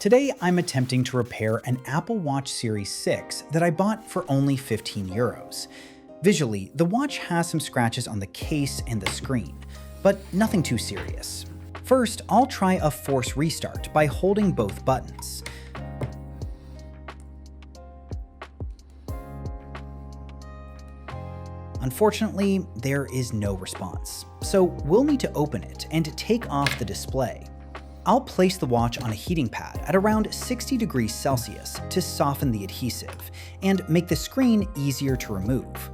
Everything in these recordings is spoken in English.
Today I'm attempting to repair an Apple Watch Series 6 that I bought for only 15 euros. Visually, the watch has some scratches on the case and the screen, but nothing too serious. First, I'll try a force restart by holding both buttons. Unfortunately, there is no response, so we'll need to open it and take off the display. I'll place the watch on a heating pad at around 60 degrees Celsius to soften the adhesive and make the screen easier to remove.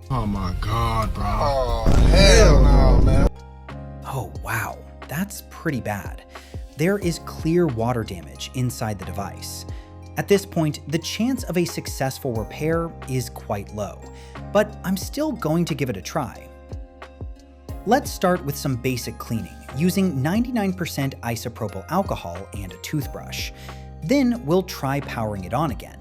Oh my God, bro. Oh, hell no, man. Oh wow, that's pretty bad. There is clear water damage inside the device. At this point, the chance of a successful repair is quite low, but I'm still going to give it a try. Let's start with some basic cleaning using 99% isopropyl alcohol and a toothbrush. Then we'll try powering it on again.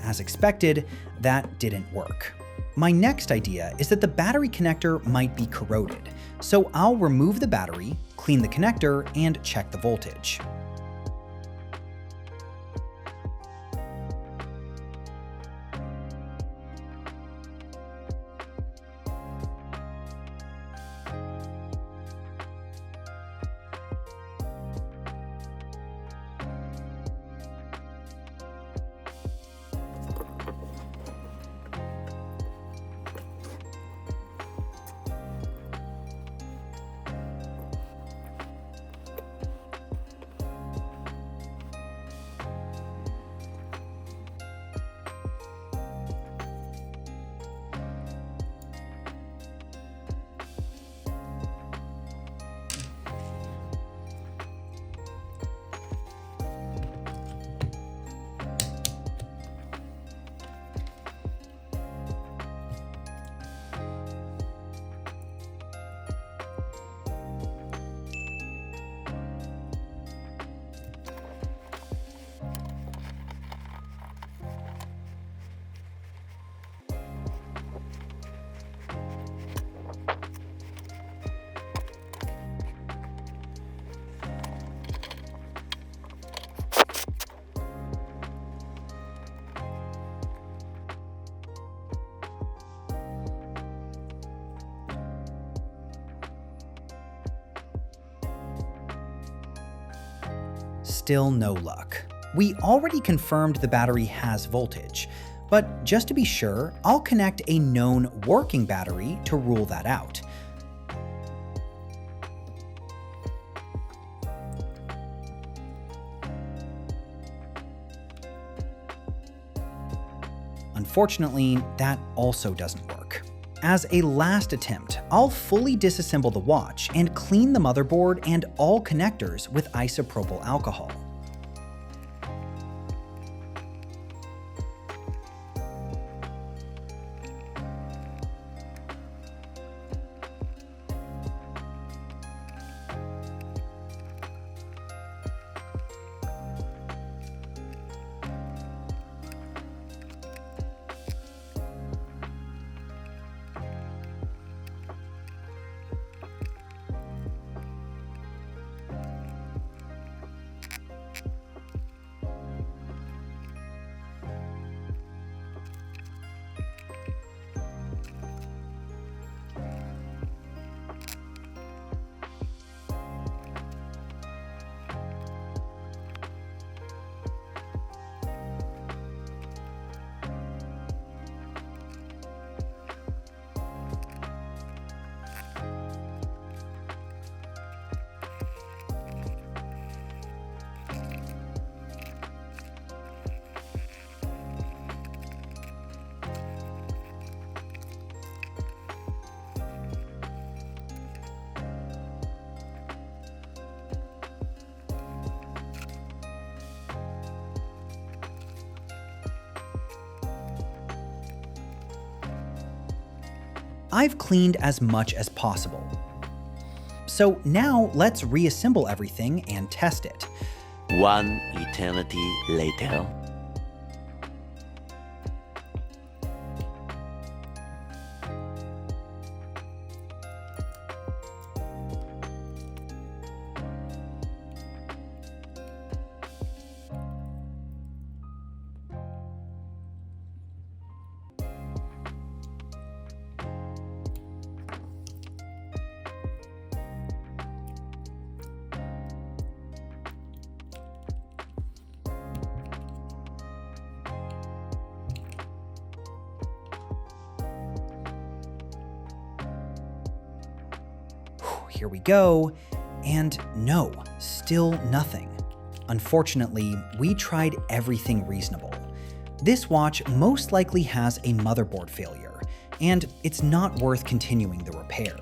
As expected, that didn't work. My next idea is that the battery connector might be corroded, so I'll remove the battery, clean the connector, and check the voltage. Still no luck. We already confirmed the battery has voltage, but just to be sure, I'll connect a known working battery to rule that out. Unfortunately, that also doesn't work. As a last attempt, I'll fully disassemble the watch and clean the motherboard and all connectors with isopropyl alcohol. I've cleaned as much as possible. So now let's reassemble everything and test it. One eternity later. Here we go, and no, still nothing. Unfortunately, we tried everything reasonable. This watch most likely has a motherboard failure, and it's not worth continuing the repair.